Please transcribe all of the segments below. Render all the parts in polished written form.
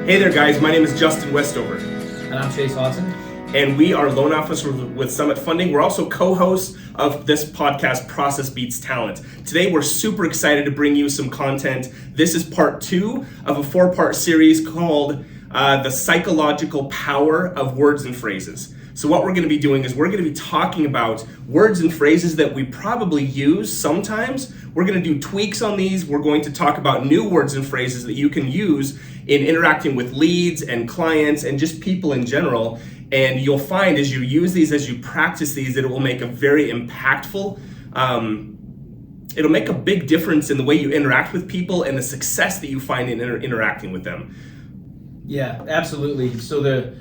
Hey there guys, my name is Justin Westover. And I'm Chase Hodson. And we are loan officers with Summit Funding. We're also co-hosts of this podcast, Process Beats Talent. Today we're super excited to bring you some content. This is part 2 of a 4-part series called The Psychological Power of Words and Phrases. So what we're going to be doing is we're going to be talking about words and phrases that we probably use sometimes. We're going to do tweaks on these. We're going to talk about new words and phrases that you can use in interacting with leads and clients and just people in general. And you'll find as you use these, as you practice these, that it will make a very impactful, it'll make a big difference in the way you interact with people and the success that you find in interacting with them. Yeah, absolutely. So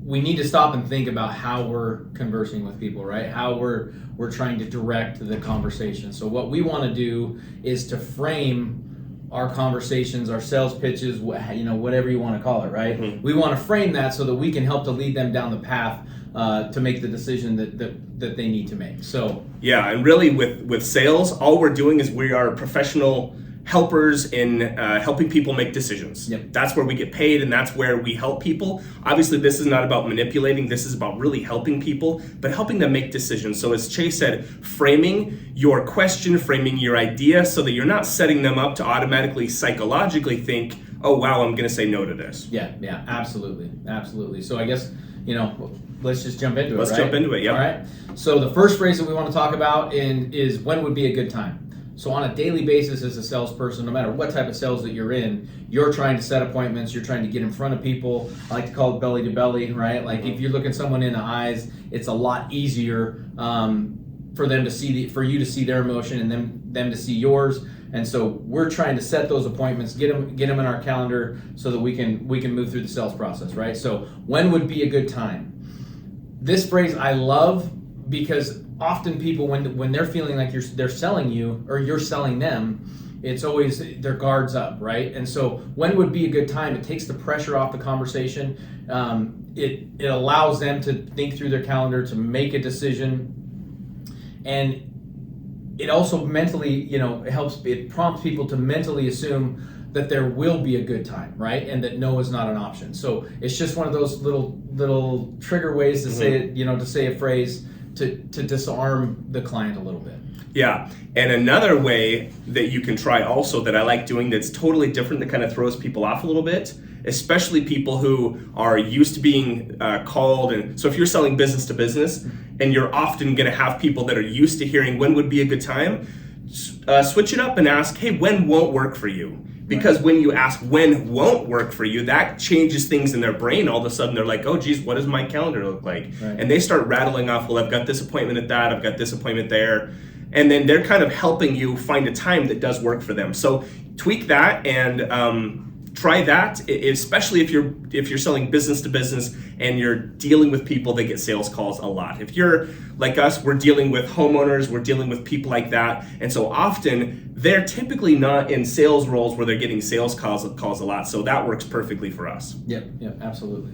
we need to stop and think about how we're conversing with people, right? How we're trying to direct the conversation. So what we want to do is to frame our conversations, our sales pitches, whatever you want to call it, right? Mm-hmm. We want to frame that so that we can help to lead them down the path to make the decision that they need to make. So yeah, and really with sales, all we're doing is we are professional helpers in helping people make decisions. Yep. That's where we get paid, and that's where we help people. Obviously, this is not about manipulating. This is about really helping people, but helping them make decisions. So as Chase said, framing your question, framing your idea so that you're not setting them up to automatically psychologically think, oh, wow, I'm going to say no to this. Yeah, absolutely. So I guess, let's just jump into it, Let's jump into it, yeah. All right. So the first phrase that we want to talk about is when would be a good time. So on a daily basis as a salesperson, no matter what type of sales that you're in, you're trying to set appointments, you're trying to get in front of people. I like to call it belly to belly, right? Like if you're looking someone in the eyes, it's a lot easier for them to see for you to see their emotion and them to see yours. And so we're trying to set those appointments, get them in our calendar so that we can move through the sales process, right? So when would be a good time? This phrase I love because often people, when they're feeling like they're selling you or you're selling them, it's always their guards up, right? And so when would be a good time? It takes the pressure off the conversation. It allows them to think through their calendar, to make a decision, and it also mentally, it prompts people to mentally assume that there will be a good time, right? And that no is not an option. So it's just one of those little trigger ways to say it, to say a phrase to disarm the client a little bit. Yeah, and another way that you can try also that I like doing that's totally different, that kind of throws people off a little bit, especially people who are used to being called. And so if you're selling business to business and you're often going to have people that are used to hearing when would be a good time, switch it up and ask, hey, when won't work for you? Because when you ask when won't work for you, that changes things in their brain. All of a sudden they're like, oh geez, what does my calendar look like? Right. And they start rattling off, well, I've got this appointment at that, I've got this appointment there. And then they're kind of helping you find a time that does work for them. So tweak that and try that, especially if you're selling business to business and you're dealing with people that get sales calls a lot. If you're like us, we're dealing with homeowners, we're dealing with people like that. And so often they're typically not in sales roles where they're getting sales calls a lot. So that works perfectly for us. Yep, absolutely.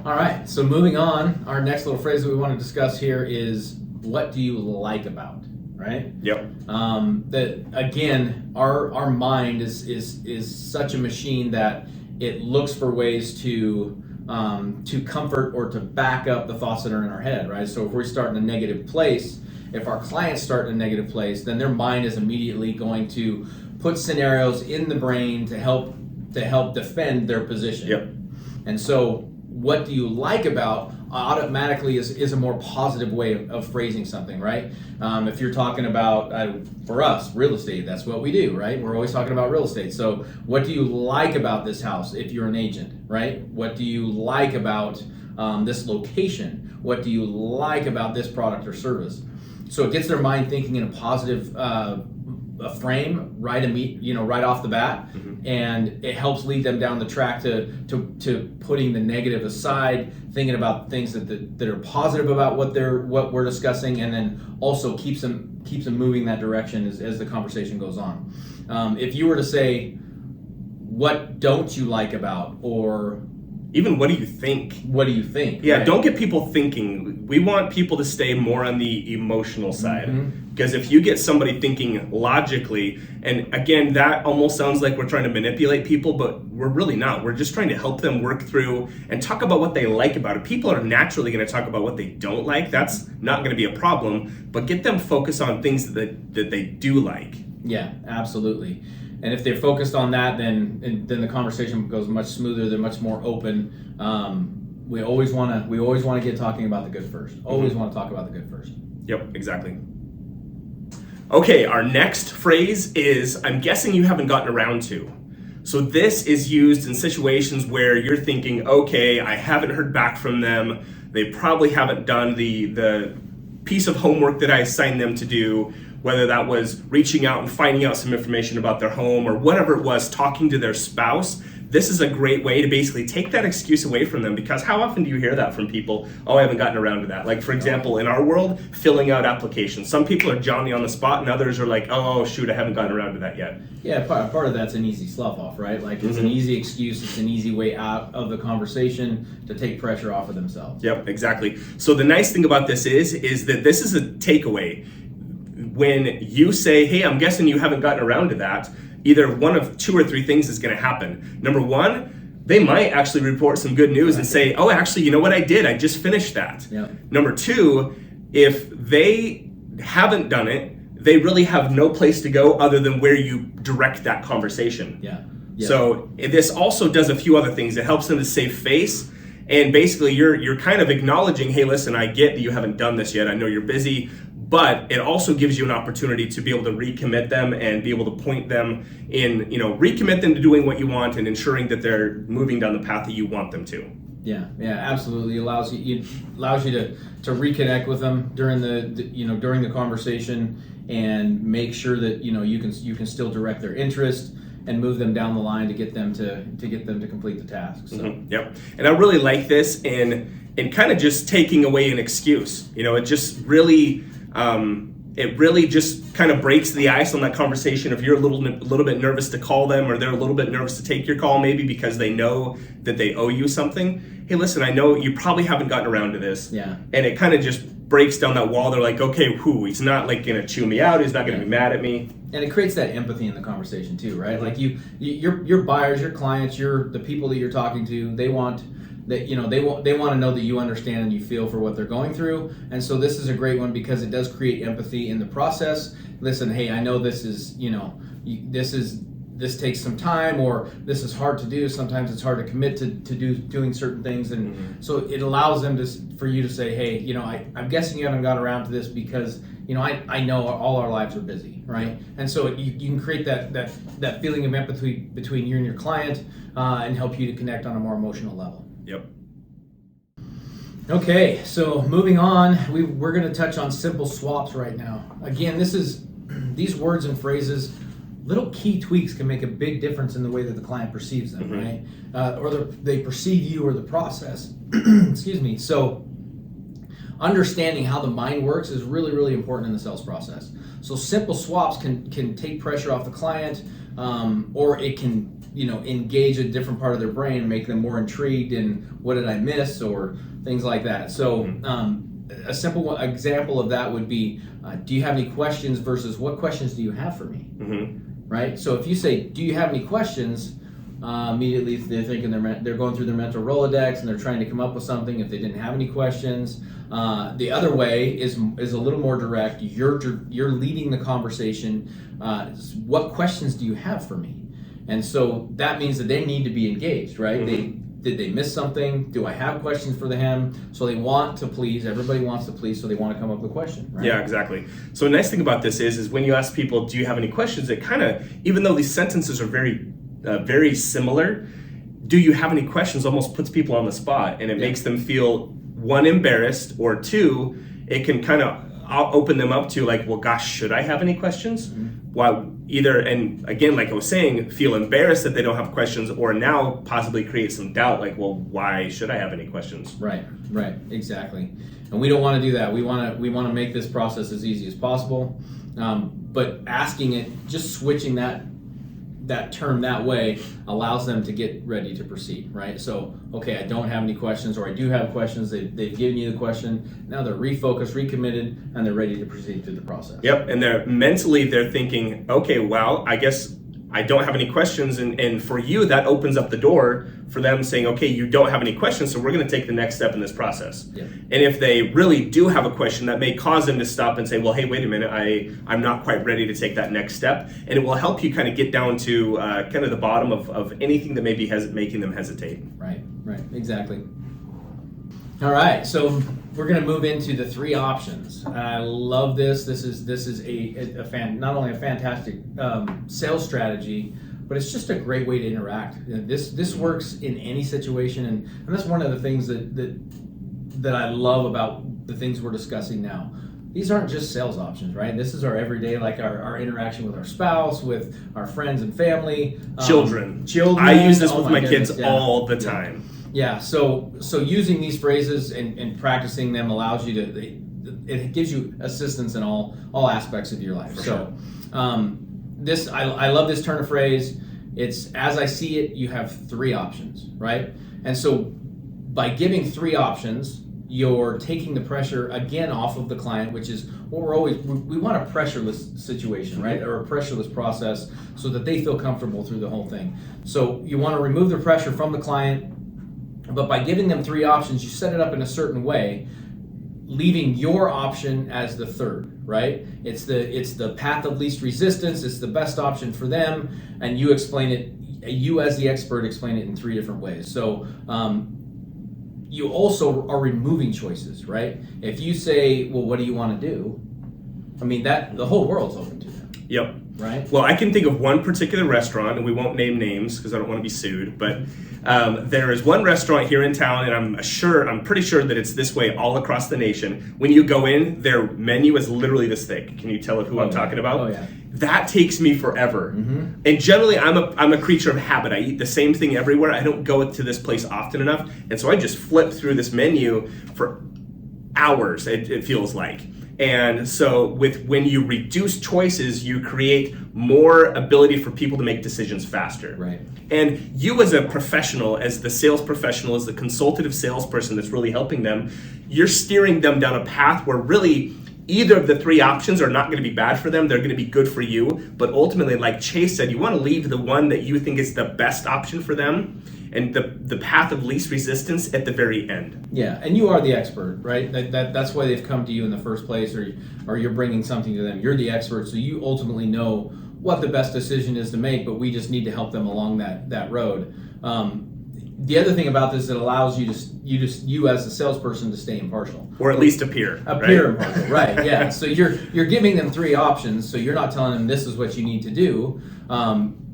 All right, so moving on, our next little phrase that we want to discuss here is what do you like about? Right? Yep. That again, our mind is such a machine that it looks for ways to comfort or to back up the thoughts that are in our head, right? So if we start in a negative place, if our clients start in a negative place, then their mind is immediately going to put scenarios in the brain to help defend their position. Yep. And so what do you like about automatically is a more positive way of phrasing something, right? If you're talking about, for us, real estate, that's what we do, right? We're always talking about real estate. So what do you like about this house if you're an agent, right? What do you like about this location? What do you like about this product or service? So it gets their mind thinking in a positive frame right off the bat, and it helps lead them down the track to putting the negative aside, thinking about things that are positive about what we're discussing, and then also keeps them moving that direction as the conversation goes on. If you were to say, what don't you like about, or even what do you think? What do you think? Yeah, right? don't get people thinking. We want people to stay more on the emotional side. Mm-hmm. Because if you get somebody thinking logically, and again, that almost sounds like we're trying to manipulate people, but we're really not. We're just trying to help them work through and talk about what they like about it. People are naturally going to talk about what they don't like. That's not going to be a problem, but get them focused on things that they do like. Yeah, absolutely. And if they're focused on that, then the conversation goes much smoother. They're much more open. We always want to get talking about the good first. Always want to talk about the good first. Yep, exactly. Okay, our next phrase is, I'm guessing you haven't gotten around to. So this is used in situations where you're thinking, okay, I haven't heard back from them. They probably haven't done the piece of homework that I assigned them to do, whether that was reaching out and finding out some information about their home or whatever it was, talking to their spouse. This is a great way to basically take that excuse away from them, because how often do you hear that from people? Oh, I haven't gotten around to that. Like, for example, in our world, filling out applications. Some people are Johnny on the spot and others are like, oh, shoot, I haven't gotten around to that yet. Yeah, part of that's an easy slough off, right? Like, it's an easy excuse. It's an easy way out of the conversation to take pressure off of themselves. Yep, exactly. So the nice thing about this is that this is a takeaway. When you say, hey, I'm guessing you haven't gotten around to that, either one of two or three things is going to happen. Number one, they might actually report some good news and say, oh, actually, you know what I did? I just finished that. Yep. Number two, if they haven't done it, they really have no place to go other than where you direct that conversation. Yeah. So this also does a few other things. It helps them to save face. And basically, you're kind of acknowledging, hey, listen, I get that you haven't done this yet. I know you're busy. But it also gives you an opportunity to be able to recommit them and be able to point them in, recommit them to doing what you want and ensuring that they're moving down the path that you want them to. Yeah, absolutely. It allows you to reconnect with them during the conversation and make sure that you can still direct their interest and move them down the line to get them to complete the task. So. Yep. And I really like this in kind of just taking away an excuse. It just really. It really just kind of breaks the ice on that conversation. If you're a little bit nervous to call them, or they're a little bit nervous to take your call, maybe because they know that they owe you something. Hey, listen, I know you probably haven't gotten around to this. Yeah. And it kind of just breaks down that wall. They're like, okay, he's not like going to chew me out. He's not going to be mad at me. And it creates that empathy in the conversation too, right? Like your buyers, your clients, the people that you're talking to, they want that they want to know that you understand and you feel for what they're going through. And so this is a great one because it does create empathy in the process. Listen, hey, I know this is this takes some time, or this is hard to do. Sometimes it's hard to commit to doing certain things, and so it allows them for you to say, hey, I'm guessing you haven't got around to this because I know all our lives are busy, right? And so you can create that feeling of empathy between you and your client and help you to connect on a more emotional level. Yep. Okay, so moving on, we're going to touch on simple swaps right now. Again, these words and phrases, little key tweaks can make a big difference in the way that the client perceives them, right? Or they perceive you or the process. Excuse me. So understanding how the mind works is really, really important in the sales process. So simple swaps can take pressure off the client, or it can engage a different part of their brain and make them more intrigued in what did I miss or things like that. So a simple example of that would be, do you have any questions versus what questions do you have for me? Right? So if you say, do you have any questions? Immediately they're thinking they're going through their mental Rolodex and they're trying to come up with something if they didn't have any questions. The other way is a little more direct. You're leading the conversation. What questions do you have for me? And so that means that they need to be engaged, right? Did they miss something? Do I have questions for them? So they want to please. Everybody wants to please, so they want to come up with a question, right? Yeah, exactly. So a nice thing about this is when you ask people, do you have any questions? It kind of, even though these sentences are very similar, do you have any questions almost puts people on the spot, and it makes them feel, one, embarrassed, or two, it can kind of open them up to like, well, gosh, should I have any questions? Well, either, and again, like I was saying, feel embarrassed that they don't have questions, or now possibly create some doubt, like, well, why should I have any questions? Right, exactly. And we don't want to do that. We want to make this process as easy as possible. But asking it, just switching that that term that way allows them to get ready to proceed, right? So, okay, I don't have any questions, or I do have questions. They've given you the question. Now they're refocused, recommitted, and they're ready to proceed through the process. Yep, and they're thinking, okay, well, I guess I don't have any questions, and for you, that opens up the door for them saying, okay, you don't have any questions, so we're going to take the next step in this process. Yeah. And if they really do have a question, that may cause them to stop and say, well, hey, wait a minute, I'm not quite ready to take that next step, and it will help you kind of get down to kind of the bottom of anything that may be making them hesitate. Right, exactly. All right, so we're going to move into the 3 options. I love this. This is not only a fantastic sales strategy, but it's just a great way to interact. This works in any situation, and that's one of the things that I love about the things we're discussing now. These aren't just sales options, right? This is our everyday, like our interaction with our spouse, with our friends and family, Children. I use this with my kids all the time. Yeah, so using these phrases and practicing them allows you to, it gives you assistance in all aspects of your life. For sure. I love this turn of phrase. It's, as I see it, you have 3 options, right? And so by giving 3 options, you're taking the pressure again off of the client, which is what we want a pressureless situation, right? Or a pressureless process so that they feel comfortable through the whole thing. So you want to remove the pressure from the client, but by giving them 3 options, you set it up in a certain way, leaving your option as the 3rd, right? It's the path of least resistance. It's the best option for them, and you explain it. You, as the expert, explain it in 3 different ways. So you also are removing choices, right? If you say, "Well, what do you want to do?" I mean, that the whole world's open to them. Yep. Right? Well, I can think of one particular restaurant, and we won't name names because I don't want to be sued, but there is one restaurant here in town, and I'm pretty sure that it's this way all across the nation. When you go in, their menu is literally this thick. Can you tell who I'm talking about? Oh, yeah. That takes me forever. Mm-hmm. And generally, I'm a creature of habit. I eat the same thing everywhere. I don't go to this place often enough, and so I just flip through this menu for hours, it feels like. And so when you reduce choices, you create more ability for people to make decisions faster. Right. And you as a professional, as the sales professional, as the consultative salesperson that's really helping them, you're steering them down a path where really either of the 3 options are not going to be bad for them. They're going to be good for you. But ultimately, like Chase said, you want to leave the one that you think is the best option for them and the path of least resistance at the very end. Yeah, and you are the expert, right? That's why they've come to you in the first place, or you're bringing something to them. You're the expert, so you ultimately know what the best decision is to make, but we just need to help them along that road. The other thing about this, it allows you as a salesperson to stay impartial, or at least appear impartial, right? Yeah. So you're giving them 3 options, so you're not telling them this is what you need to do.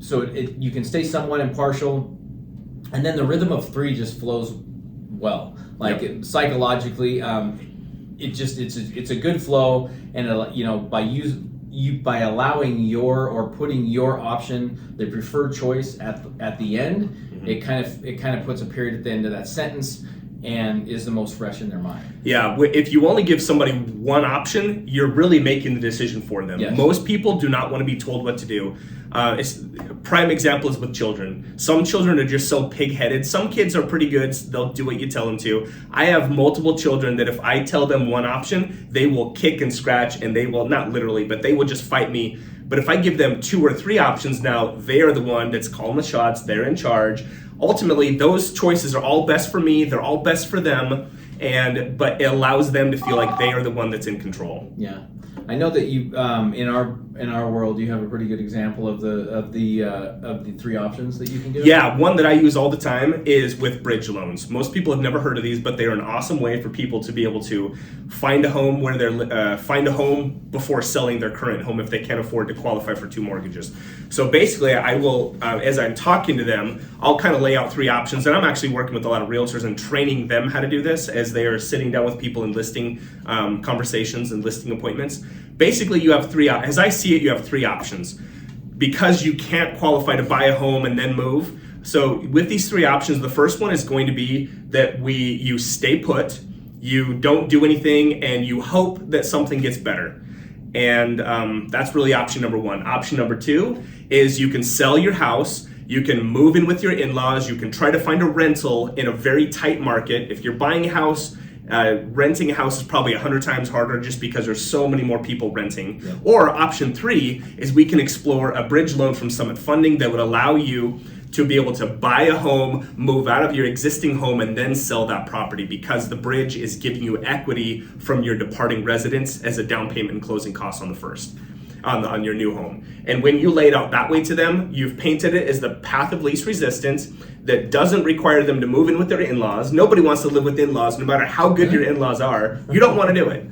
So you can stay somewhat impartial. And then the rhythm of 3 just flows well. Like psychologically, it's a good flow, and by allowing or putting your option, the preferred choice at the end, it kind of puts a period at the end of that sentence and is the most fresh in their mind. Yeah, if you only give somebody one option, you're really making the decision for them. Yes. Most people do not want to be told what to do. Prime example is with children. Some children are just so pig-headed. Some kids are pretty good. They'll do what you tell them to. I have multiple children that if I tell them one option, they will kick and scratch, and they will, not literally, but they will just fight me. But if I give them 2 or 3 options, now they are the one that's calling the shots. They're in charge. Ultimately, those choices are all best for me. They're all best for them, but it allows them to feel like they are the one that's in control. Yeah, I know that you in our world you have a pretty good example of the 3 options that you can give. Yeah, one that I use all the time is with bridge loans. Most people have never heard of these, but they are an awesome way for people to be able to find a home find a home before selling their current home if they can't afford to qualify for 2 mortgages. So basically, I will, as I'm talking to them, I'll kind of lay out 3 options, and I'm actually working with a lot of realtors and training them how to do this as they are sitting down with people and listing conversations and listing appointments. Basically, you have 3, as I see it, you have 3 options. Because you can't qualify to buy a home and then move. So with these 3 options, the first one is going to be that you stay put, you don't do anything, and you hope that something gets better. And that's really option number one. Option number two is you can sell your house. You can move in with your in-laws. You can try to find a rental in a very tight market. If you're buying a house, renting a house is probably 100 times harder just because there's so many more people renting. Yeah. Or option three is we can explore a bridge loan from Summit Funding that would allow you to be able to buy a home, move out of your existing home, and then sell that property, because the bridge is giving you equity from your departing residence as a down payment and closing costs on the first, on your new home. And when you lay it out that way to them, you've painted it as the path of least resistance that doesn't require them to move in with their in-laws. Nobody wants to live with in-laws, no matter how good your in-laws are. You don't want to do it.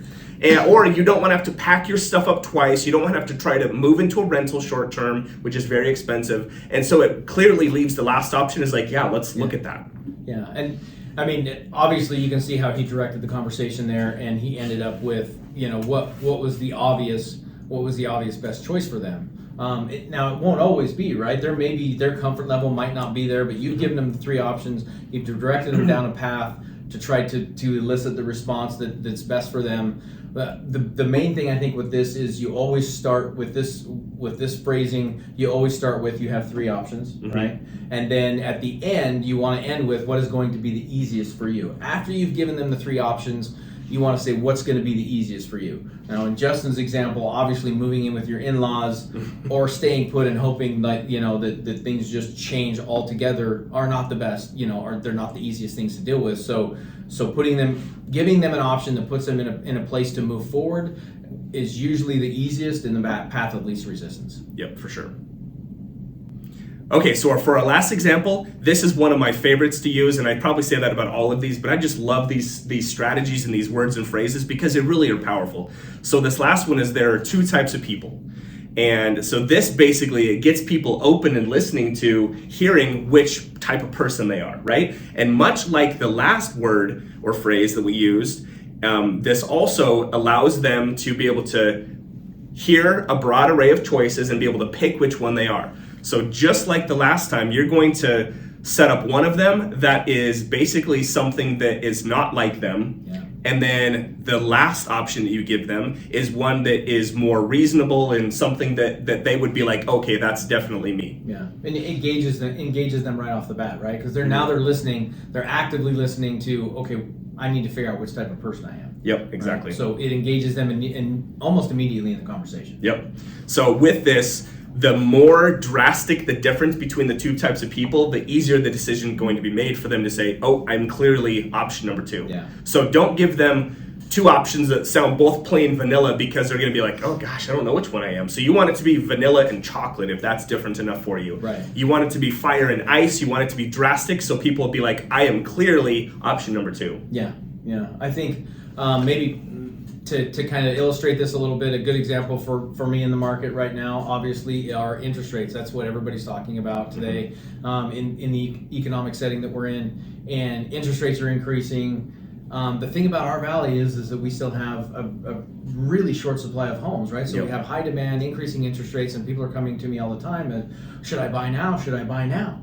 Or you don't want to have to pack your stuff up twice. You don't want to have to try to move into a rental short term, which is very expensive. And so it clearly leaves the last option is like, yeah, let's look at that. Yeah, and I mean, obviously you can see how he directed the conversation there, and he ended up with, what was the obvious best choice for them. Now it won't always be, right? Their comfort level might not be there, but you've given them the three options. You've directed them down a path to try to elicit the response that's best for them. But the main thing I think with this is you always start with this phrasing. You always start with you have three options, right? And then at the end you want to end with what is going to be the easiest for you. After you've given them the three options, you want to say what's going to be the easiest for you. Now, in Justin's example, obviously moving in with your in-laws or staying put and hoping that that things just change altogether are not the best, or they're not the easiest things to deal with. So giving them an option that puts them in a place to move forward is usually the easiest in the path of least resistance. Yep, for sure. Okay, so for our last example, this is one of my favorites to use, and I probably say that about all of these, but I just love these strategies and these words and phrases because they really are powerful. So this last one is there are two types of people. And so this basically, it gets people open and listening to hearing which type of person they are, right? And much like the last word or phrase that we used, this also allows them to be able to hear a broad array of choices and be able to pick which one they are. So just like the last time, you're going to set up one of them that is basically something that is not like them. Yeah. And then the last option that you give them is one that is more reasonable and something that they would be like, okay, that's definitely me. Yeah, and it engages them right off the bat, right? Because they're listening, they're actively listening to, okay, I need to figure out which type of person I am. Yep, exactly. Right? So it engages them in almost immediately in the conversation. Yep. So with this, the more drastic the difference between the two types of people, the easier the decision going to be made for them to say, oh, I'm clearly option number two. Yeah. So don't give them two options that sound both plain vanilla because they're going to be like, oh gosh, I don't know which one I am. So you want it to be vanilla and chocolate if that's different enough for you. Right. You want it to be fire and ice. You want it to be drastic so people will be like, I am clearly option number two. Yeah. I think maybe to kind of illustrate this a little bit, a good example for me in the market right now, obviously, are interest rates. That's what everybody's talking about today in the economic setting that we're in. And interest rates are increasing. The thing about our valley is that we still have a really short supply of homes, right? So Yep. we have high demand, increasing interest rates, and people are coming to me all the time and, should I buy now? Should I buy now?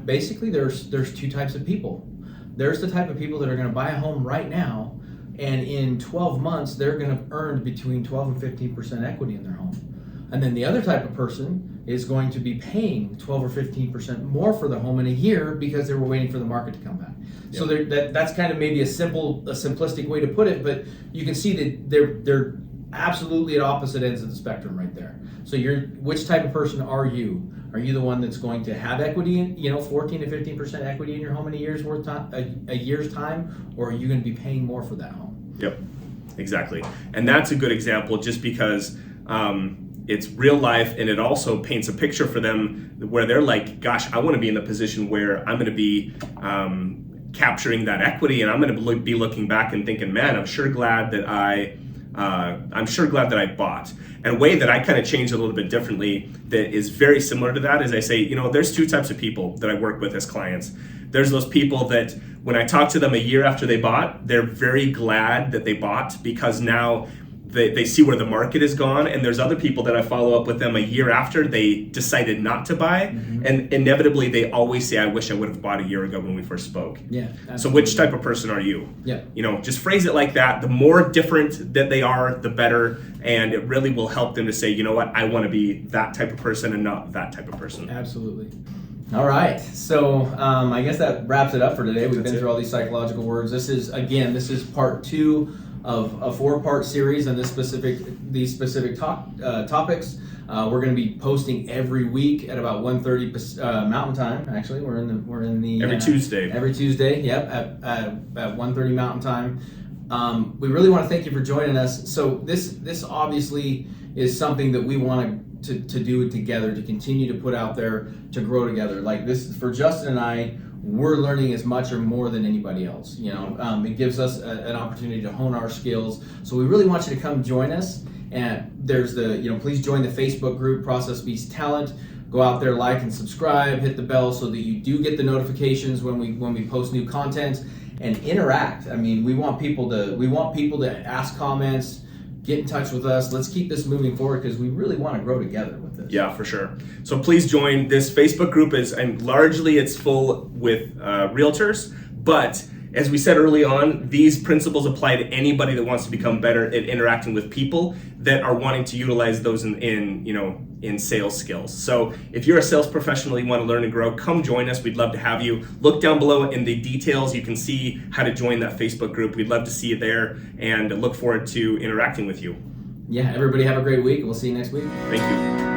Basically, there's two types of people. There's the type of people that are going to buy a home right now, and in 12 months, they're going to earn between 12 and 15% equity in their home. And then the other type of person is going to be paying 12 or 15% more for the home in a year because they were waiting for the market to come back. Yep. So that's kind of maybe a simplistic way to put it, but you can see that they're absolutely at opposite ends of the spectrum right there. So which type of person are you? Are you the one that's going to have equity in, 14 to 15% equity in your home in a year's time, or are you going to be paying more for that home? Yep, exactly. And that's a good example just because it's real life, and it also paints a picture for them where they're like, gosh, I want to be in the position where I'm going to be capturing that equity, and I'm going to be looking back and thinking, man, I'm sure glad that I bought. And a way that I kind of change a little bit differently that is very similar to that is I say, there's two types of people that I work with as clients. There's those people that when I talk to them a year after they bought, they're very glad that they bought because now they see where the market has gone, and there's other people that I follow up with them a year after they decided not to buy, and inevitably they always say, I wish I would have bought a year ago when we first spoke. Yeah. So Absolutely. which type of person are you? Yeah. Just phrase it like that. The more different that they are, the better, and it really will help them to say, you know what, I want to be that type of person and not that type of person. Absolutely. All right, so I guess that wraps it up for today. We've been through all these psychological words. This is part 2 of a 4-part series on these specific topics. We're going to be posting every week at about 1:30 Mountain Time. Actually, we're in the Every Tuesday. Every Tuesday, yep, at 1:30 Mountain Time. We really want to thank you for joining us. So this obviously is something that we want to do together, to continue to put out there, to grow together. Like this, for Justin and I, we're learning as much or more than anybody else. It gives us an opportunity to hone our skills. So we really want you to come join us. And there's please join the Facebook group, Process Beats Talent. Go out there, like and subscribe, hit the bell so that you do get the notifications when we post new content, and interact. I mean, we want people to ask comments, get in touch with us. Let's keep this moving forward because we really want to grow together with this. Yeah, for sure. So please join. This Facebook group and largely it's full with realtors, but as we said early on, these principles apply to anybody that wants to become better at interacting with people that are wanting to utilize those in sales skills. So if you're a sales professional, you want to learn and grow, come join us. We'd love to have you. Look down below in the details. You can see how to join that Facebook group. We'd love to see you there and look forward to interacting with you. Yeah, everybody have a great week. We'll see you next week. Thank you.